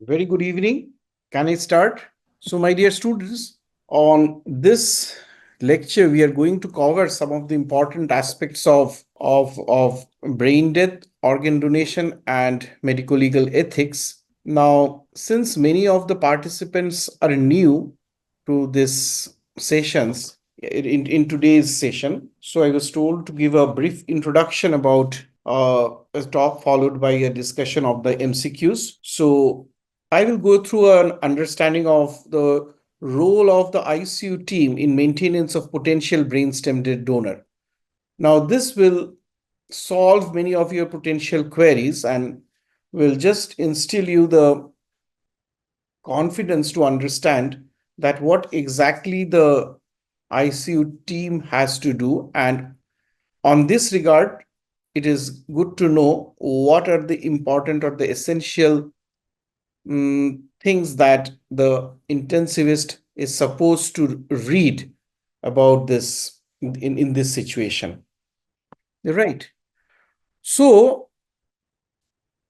Very good evening. Can I start? So, my dear students, on this lecture, we are going to cover some of the important aspects of brain death, organ donation, and medico legal ethics. Now, since many of the participants are new to this sessions, in today's session, so I was told to give a brief introduction about a talk followed by a discussion of the MCQs. So, I will go through an understanding of the role of the ICU team in maintenance of potential brainstem donor. Now, this will solve many of your potential queries and will just instill you the confidence to understand that what exactly the ICU team has to do. And on this regard, it is good to know what are the important or the essential things that the intensivist is supposed to read about this in this situation. Right. So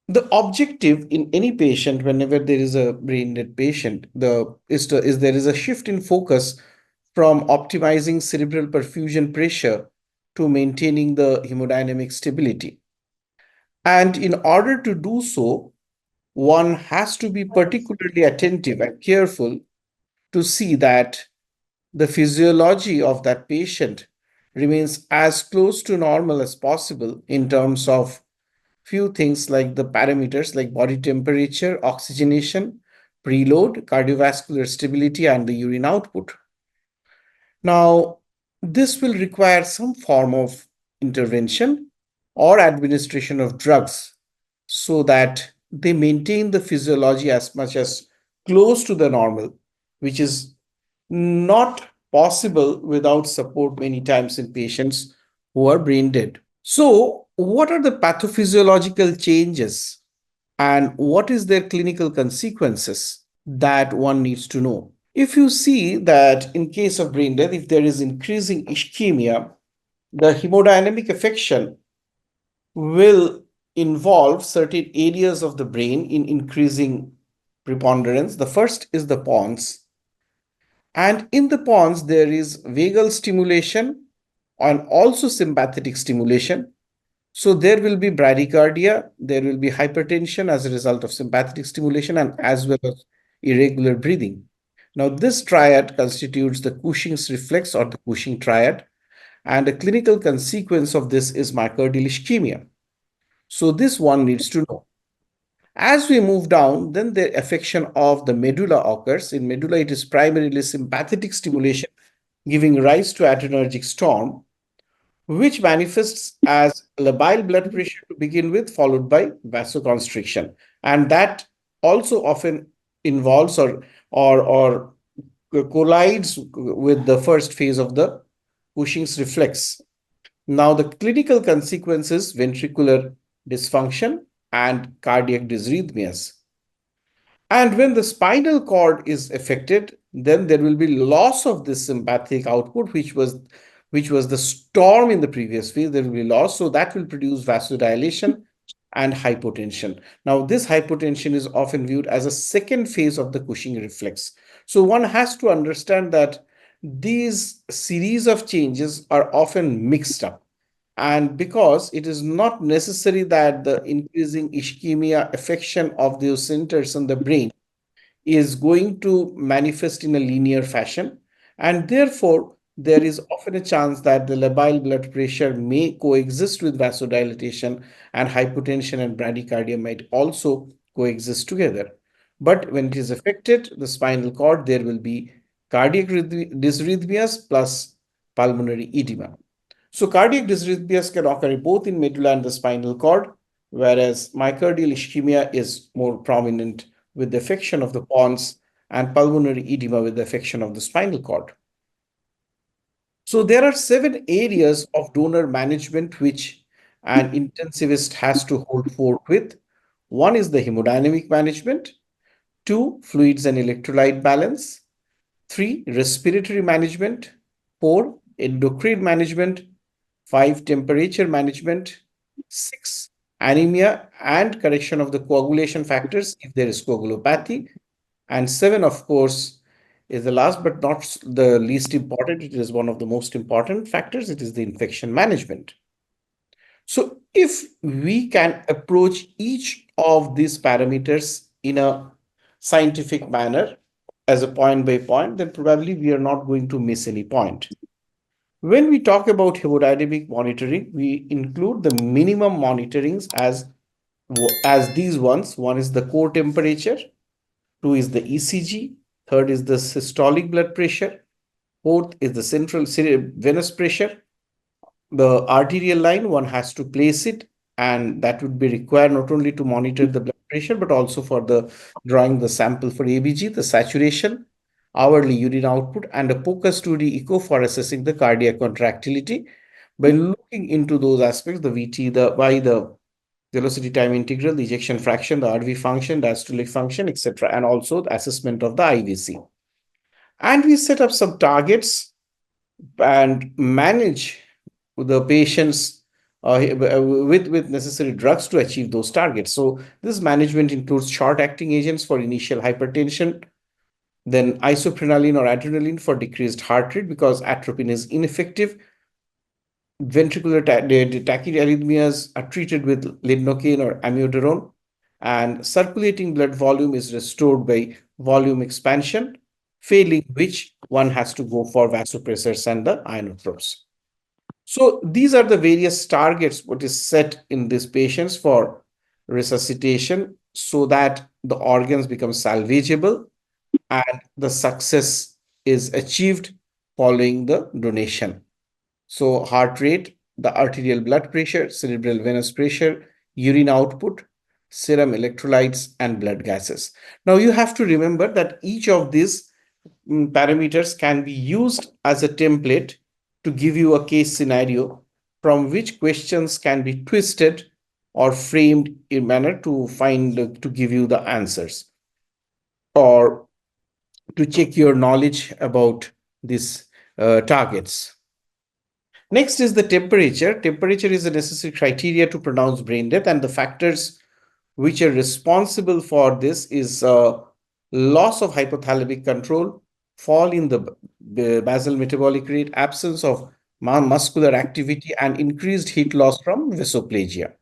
the objective in any patient, whenever there is a brain dead patient, is there is a shift in focus from optimizing cerebral perfusion pressure to maintaining the hemodynamic stability. And in order to do so, one has to be particularly attentive and careful to see that the physiology of that patient remains as close to normal as possible in terms of few things like the parameters like body temperature, oxygenation, preload, cardiovascular stability, and the urine output. Now, this will require some form of intervention or administration of drugs so that they maintain the physiology as much as close to the normal, which is not possible without support many times in patients who are brain dead. So, what are the pathophysiological changes and what is their clinical consequences that one needs to know? If you see that in case of brain death, if there is increasing ischemia, the hemodynamic affection will involve certain areas of the brain in increasing preponderance. The first is the pons. And in the pons, there is vagal stimulation and also sympathetic stimulation. So there will be bradycardia, there will be hypertension as a result of sympathetic stimulation and as well as irregular breathing. Now, this triad constitutes the Cushing's reflex or the Cushing triad, and a clinical consequence of this is myocardial ischemia. So this one needs to know. As we move down, then the affection of the medulla occurs. In medulla, it is primarily sympathetic stimulation giving rise to adrenergic storm, which manifests as labile blood pressure to begin with, followed by vasoconstriction. And that also often involves or collides with the first phase of the Cushing's reflex. Now, the clinical consequences, ventricular dysfunction and cardiac dysrhythmias. And when the spinal cord is affected, then there will be loss of this sympathetic output, which was the storm in the previous phase. There will be loss, so that will produce vasodilation and hypotension. Now, this hypotension is often viewed as a second phase of the Cushing reflex. So one has to understand that these series of changes are often mixed up. And because it is not necessary that the increasing ischemia affection of those centers in the brain is going to manifest in a linear fashion. And therefore, there is often a chance that the labile blood pressure may coexist with vasodilatation, and hypotension and bradycardia might also coexist together. But when it is affected, the spinal cord, there will be cardiac dysrhythmias plus pulmonary edema. So cardiac dysrhythmias can occur both in medulla and the spinal cord, whereas myocardial ischemia is more prominent with the affection of the pons and pulmonary edema with the affection of the spinal cord. So there are 7 areas of donor management which an intensivist has to hold forth with. One is the hemodynamic management, 2, fluids and electrolyte balance, 3, respiratory management, 4, endocrine management, 5, temperature management, 6, anemia and correction of the coagulation factors if there is coagulopathy, and 7, of course, is the last but not the least important. It is one of the most important factors. It is the infection management. So if we can approach each of these parameters in a scientific manner as a point by point, then probably we are not going to miss any point. When we talk about hemodynamic monitoring, we include the minimum monitorings as these ones. One is the core temperature, 2 is the ECG, third is the systolic blood pressure, fourth is the central venous pressure. The arterial line, one has to place it, and that would be required not only to monitor the blood pressure, but also for the drawing the sample for ABG, the saturation, hourly urine output, and a POCUS 2D echo for assessing the cardiac contractility. By looking into those aspects, the VT, the Y, the velocity time integral, the ejection fraction, the RV function, diastolic function, etc., and also the assessment of the IVC. And we set up some targets and manage the patients with necessary drugs to achieve those targets. So this management includes short-acting agents for initial hypertension, then isoprenaline or adrenaline for decreased heart rate because atropine is ineffective. Ventricular tachyarrhythmias are treated with lidocaine or amiodarone, and circulating blood volume is restored by volume expansion, failing which one has to go for vasopressors and the ionotropes. So these are the various targets what is set in these patients for resuscitation so that the organs become salvageable and the success is achieved following the donation. So heart rate, the arterial blood pressure, cerebral venous pressure, urine output, serum electrolytes, and blood gases. Now you have to remember that each of these parameters can be used as a template to give you a case scenario from which questions can be twisted or framed in manner to give you the answers or to check your knowledge about these targets. Next is the temperature. Temperature is a necessary criteria to pronounce brain death, and the factors which are responsible for this is loss of hypothalamic control, fall in the basal metabolic rate, absence of muscular activity, and increased heat loss from vasoplasia.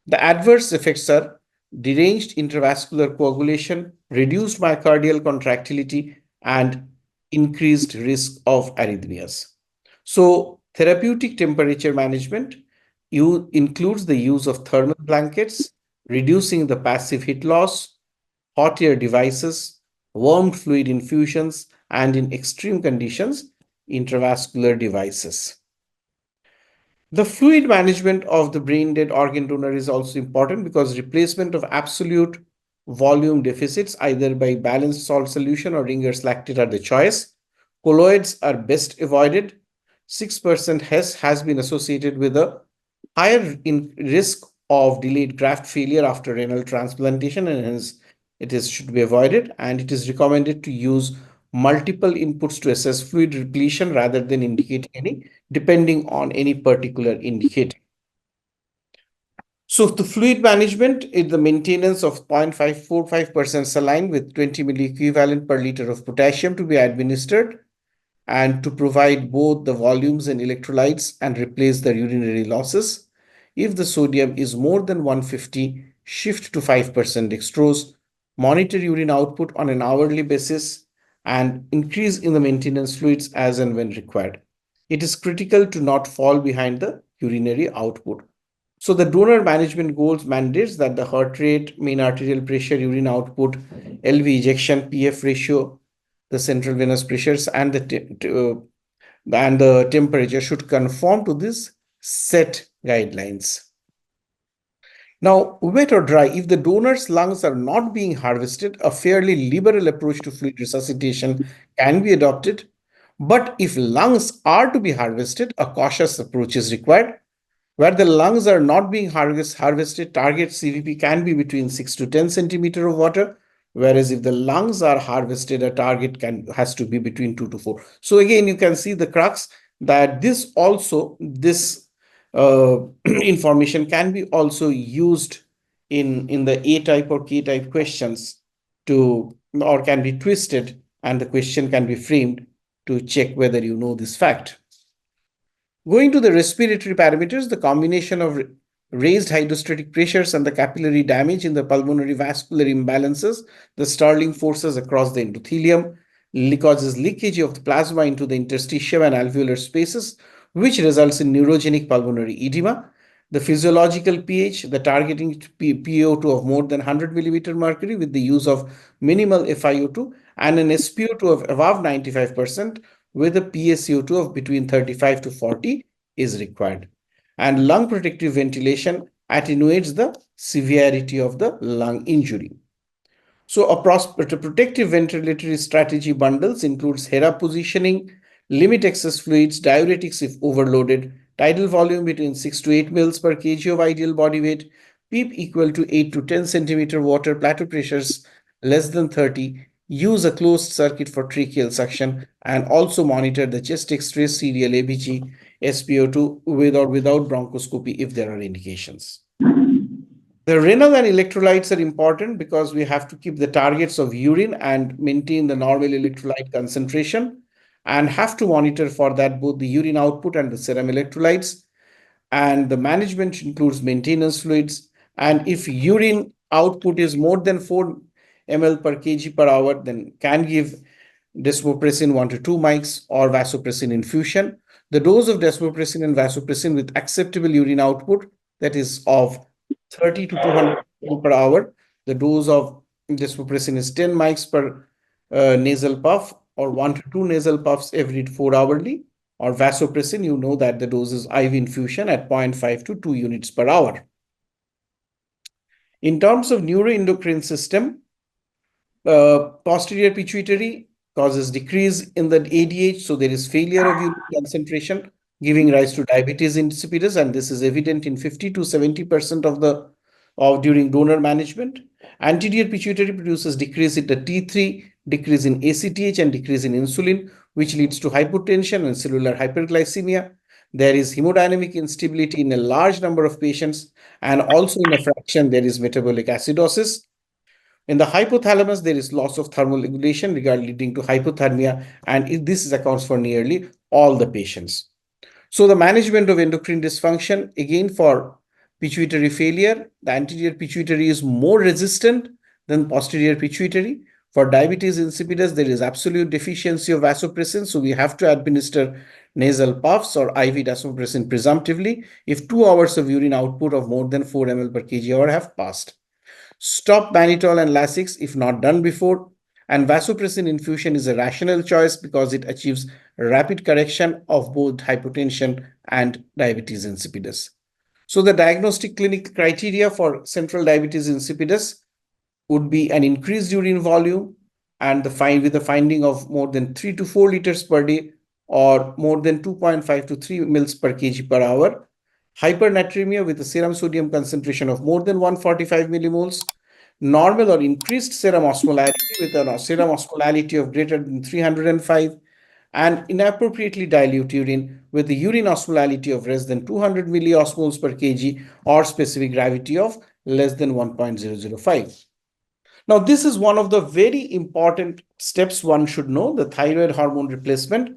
The adverse effects are deranged intravascular coagulation, reduced myocardial contractility, and increased risk of arrhythmias. So therapeutic temperature management includes the use of thermal blankets, reducing the passive heat loss, hot air devices, warm fluid infusions, and in extreme conditions, intravascular devices. The fluid management of the brain dead organ donor is also important because replacement of absolute volume deficits either by balanced salt solution or Ringer's lactate are the choice. Colloids are best avoided. 6% HES has been associated with a higher risk of delayed graft failure after renal transplantation, and hence it should be avoided, and it is recommended to use multiple inputs to assess fluid repletion rather than indicating any, depending on any particular indicator. So the fluid management is the maintenance of 0.545% saline with 20 milliequivalent per liter of potassium to be administered and to provide both the volumes and electrolytes and replace the urinary losses. If the sodium is more than 150, shift to 5% dextrose, monitor urine output on an hourly basis, and increase in the maintenance fluids as and when required. It is critical to not fall behind the urinary output. So the donor management goals mandates that the heart rate, mean arterial pressure, urine output, LV ejection, PF ratio, the central venous pressures, and the and the temperature should conform to these set guidelines. Now, wet or dry, if the donor's lungs are not being harvested, a fairly liberal approach to fluid resuscitation can be adopted. But if lungs are to be harvested, a cautious approach is required. Where the lungs are not being harvested, target CVP can be between 6 to 10 centimeter of water. Whereas if the lungs are harvested, a target has to be between 2 to 4. So again, you can see the crux that this information can be also used in the A type or K type questions or can be twisted, and the question can be framed to check whether you know this fact. Going to the respiratory parameters, the combination of raised hydrostatic pressures and the capillary damage in the pulmonary vascular imbalances, the Stirling forces across the endothelium, causes leakage of the plasma into the interstitium and alveolar spaces, which results in neurogenic pulmonary edema. The physiological pH, the targeting PaO2 of more than 100 millimeter mercury with the use of minimal FiO2, and an SpO2 of above 95% with a PaCO2 of between 35 to 40 is required. And lung protective ventilation attenuates the severity of the lung injury. So a protective ventilatory strategy bundles includes HERA positioning, limit excess fluids, diuretics if overloaded, tidal volume between 6 to 8 mils per kg of ideal body weight, PEEP equal to 8 to 10 centimeter water, plateau pressures less than 30, use a closed circuit for tracheal suction, and also monitor the chest X-ray, serial ABG, SpO2 with or without bronchoscopy if there are indications. The renal and electrolytes are important because we have to keep the targets of urine and maintain the normal electrolyte concentration, and have to monitor for that both the urine output and the serum electrolytes. And the management includes maintenance fluids. And if urine output is more than 4 ml per kg per hour, then can give desmopressin 1 to 2 mics or vasopressin infusion. The dose of desmopressin and vasopressin with acceptable urine output, that is of 30 to 200 ml per hour. The dose of desmopressin is 10 mics per nasal puff, or 1 to 2 nasal puffs every 4 hourly. Or vasopressin, you know that the dose is IV infusion at 0.5 to 2 units per hour. In terms of neuroendocrine system, posterior pituitary causes decrease in the ADH, so there is failure of urine concentration, giving rise to diabetes insipidus, and this is evident in 50 to 70% of during donor management. Anterior pituitary produces decrease in the T3, decrease in ACTH, and decrease in insulin, which leads to hypotension and cellular hyperglycemia. There is hemodynamic instability in a large number of patients, and also in a fraction there is metabolic acidosis. In the hypothalamus, there is loss of thermoregulation leading to hypothermia, and this accounts for nearly all the patients. So the management of endocrine dysfunction, again for pituitary failure, the anterior pituitary is more resistant than posterior pituitary. For diabetes insipidus, there is absolute deficiency of vasopressin, so we have to administer nasal puffs or IV vasopressin presumptively if 2 hours of urine output of more than 4 ml per kg hour have passed. Stop mannitol and Lasix if not done before. And vasopressin infusion is a rational choice because it achieves rapid correction of both hypotension and diabetes insipidus. So the diagnostic clinical criteria for central diabetes insipidus would be an increased urine volume and with the finding of more than 3 to 4 liters per day or more than 2.5 to 3 mils per kg per hour. Hypernatremia with a serum sodium concentration of more than 145 millimoles. Normal or increased serum osmolarity with a serum osmolality of greater than 305, and inappropriately dilute urine with the urine osmolality of less than 200 milliosmoles per kg or specific gravity of less than 1.005. Now, this is one of the very important steps one should know, the thyroid hormone replacement.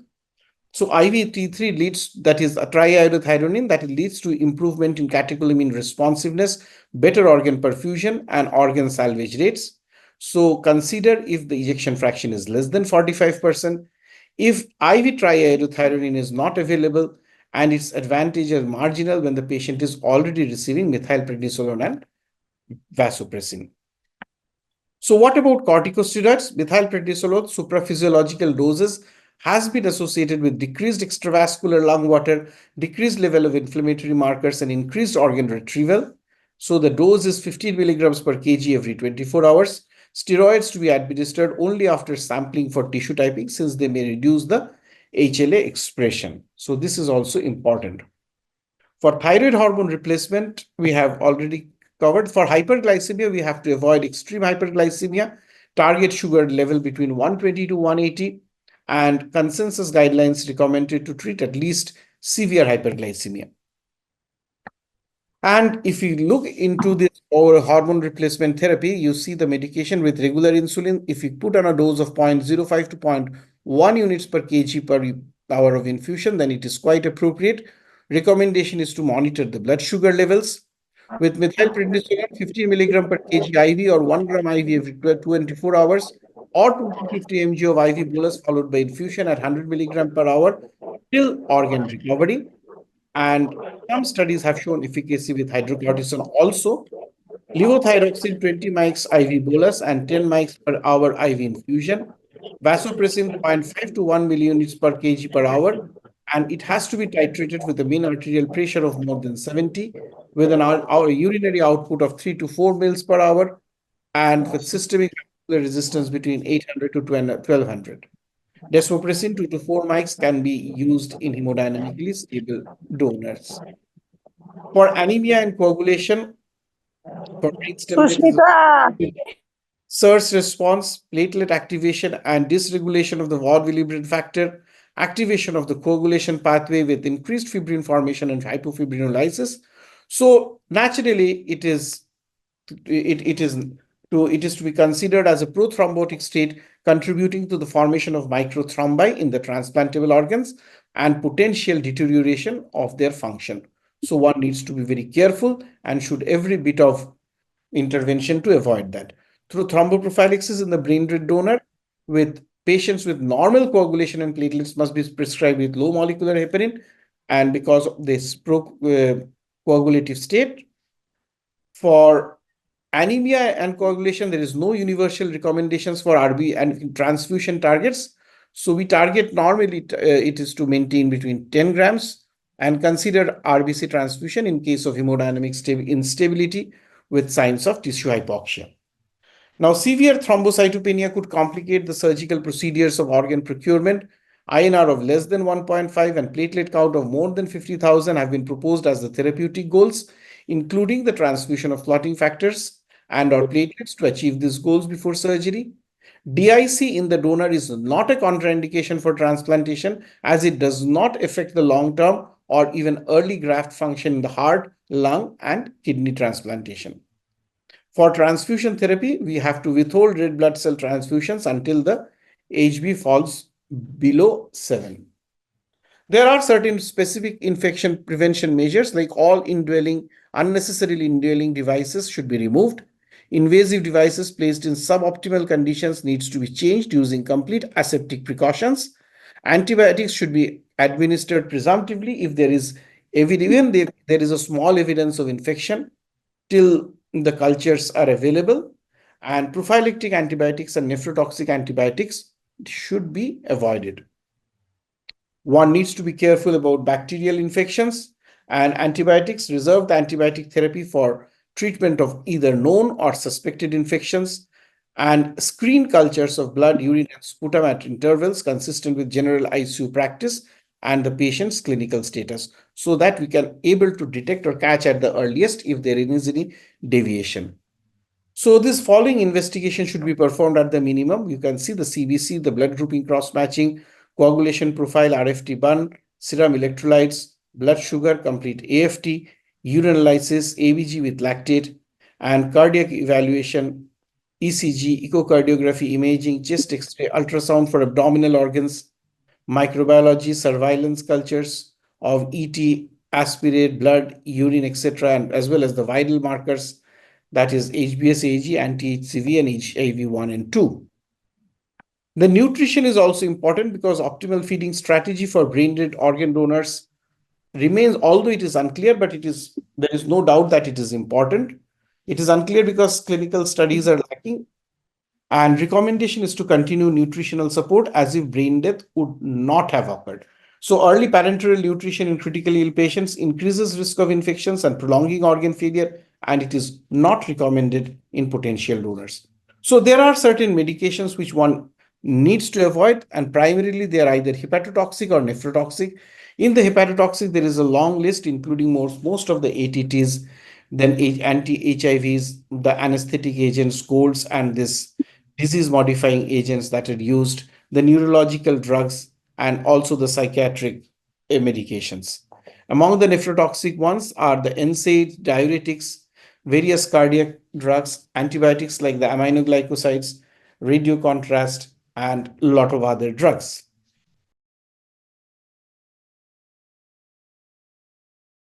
So IV-T3 leads, that is a triiodothyronine, that leads to improvement in catecholamine responsiveness, better organ perfusion, and organ salvage rates. So consider if the ejection fraction is less than 45%. If IV triiodothyronine is not available and its advantage is marginal when the patient is already receiving methylprednisolone and vasopressin. So what about corticosteroids? Methylprednisolone supraphysiological doses has been associated with decreased extravascular lung water, decreased level of inflammatory markers, and increased organ retrieval. So the dose is 15 milligrams per kg every 24 hours. Steroids to be administered only after sampling for tissue typing, since they may reduce the HLA expression. So this is also important. For thyroid hormone replacement, we have already covered. For hyperglycemia, we have to avoid extreme hyperglycemia, target sugar level between 120 to 180, and consensus guidelines recommended to treat at least severe hyperglycemia. And if you look into this hormone replacement therapy, you see the medication with regular insulin. If you put on a dose of 0.05 to 0.1 units per kg per hour of infusion, then it is quite appropriate. Recommendation is to monitor the blood sugar levels. With methylprednisolone, 15 milligram per kg IV or 1 gram IV every 24 hours, or 250 mg of IV bolus followed by infusion at 100 milligram per hour till organ recovery. And some studies have shown efficacy with hydrocortisone also. Levothyroxine 20 mics IV bolus and 10 mics per hour IV infusion. Vasopressin 0.5 to 1 millionits per kg per hour. And it has to be titrated with a mean arterial pressure of more than 70, with an urinary output of 3 to 4 mils per hour, and with systemic resistance between 800 to 1200. Desmopressin 2 to 4 mics can be used in hemodynamically stable donors. For anemia and coagulation, for SIRS response, platelet activation, and dysregulation of the Ward-Willebrand factor, activation of the coagulation pathway with increased fibrin formation and hypofibrinolysis. So naturally, it is to be considered as a prothrombotic state, contributing to the formation of microthrombi in the transplantable organs and potential deterioration of their function. So one needs to be very careful and should every bit of intervention to avoid that. Through thromboprophylaxis in the brain-dead donor, with patients with normal coagulation and platelets must be prescribed with low molecular heparin, and because of this coagulative state. For anemia and coagulation, there is no universal recommendations for RB and transfusion targets. So we target normally it is to maintain between 10 grams and consider RBC transfusion in case of hemodynamic instability with signs of tissue hypoxia. Now, severe thrombocytopenia could complicate the surgical procedures of organ procurement. INR of less than 1.5 and platelet count of more than 50,000 have been proposed as the therapeutic goals, including the transfusion of clotting factors and or platelets to achieve these goals before surgery. DIC in the donor is not a contraindication for transplantation, as it does not affect the long-term or even early graft function in the heart, lung, and kidney transplantation. For transfusion therapy, we have to withhold red blood cell transfusions until the HB falls below 7. There are certain specific infection prevention measures, like all unnecessarily indwelling devices should be removed. Invasive devices placed in suboptimal conditions needs to be changed using complete aseptic precautions. Antibiotics should be administered presumptively if there is a small evidence of infection till the cultures are available, and prophylactic antibiotics and nephrotoxic antibiotics should be avoided. One needs to be careful about bacterial infections, and antibiotics reserve the antibiotic therapy for treatment of either known or suspected infections, and screen cultures of blood, urine, and sputum at intervals consistent with general ICU practice and the patient's clinical status, so that we can able to detect or catch at the earliest if there is any deviation. So this following investigation should be performed at the minimum. You can see the CBC, the blood grouping cross-matching, coagulation profile, RFT-1, serum electrolytes, blood sugar, complete AFT, urinalysis, ABG with lactate, and cardiac evaluation, ECG, echocardiography, imaging, chest X-ray, ultrasound for abdominal organs, microbiology, surveillance cultures of ET, aspirate, blood, urine, etc., and as well as the vital markers, that is HBsAg, anti-HCV, and HIV1 and 2. The nutrition is also important because optimal feeding strategy for brain-dead organ donors remains, although it is unclear, but there is no doubt that it is important. It is unclear because clinical studies are lacking, And recommendation is to continue nutritional support as if brain death would not have occurred. So early parenteral nutrition in critically ill patients increases risk of infections and prolonging organ failure, and it is not recommended in potential donors. So there are certain medications which one needs to avoid, and primarily they are either hepatotoxic or nephrotoxic. In the hepatotoxic, there is a long list including most of the ATTs, then anti-HIVs, the anesthetic agents, colds, and this disease modifying agents that are used, the neurological drugs, and also the psychiatric medications. Among the nephrotoxic ones are the NSAID, diuretics, various cardiac drugs, antibiotics like the aminoglycosides, radiocontrast, and a lot of other drugs.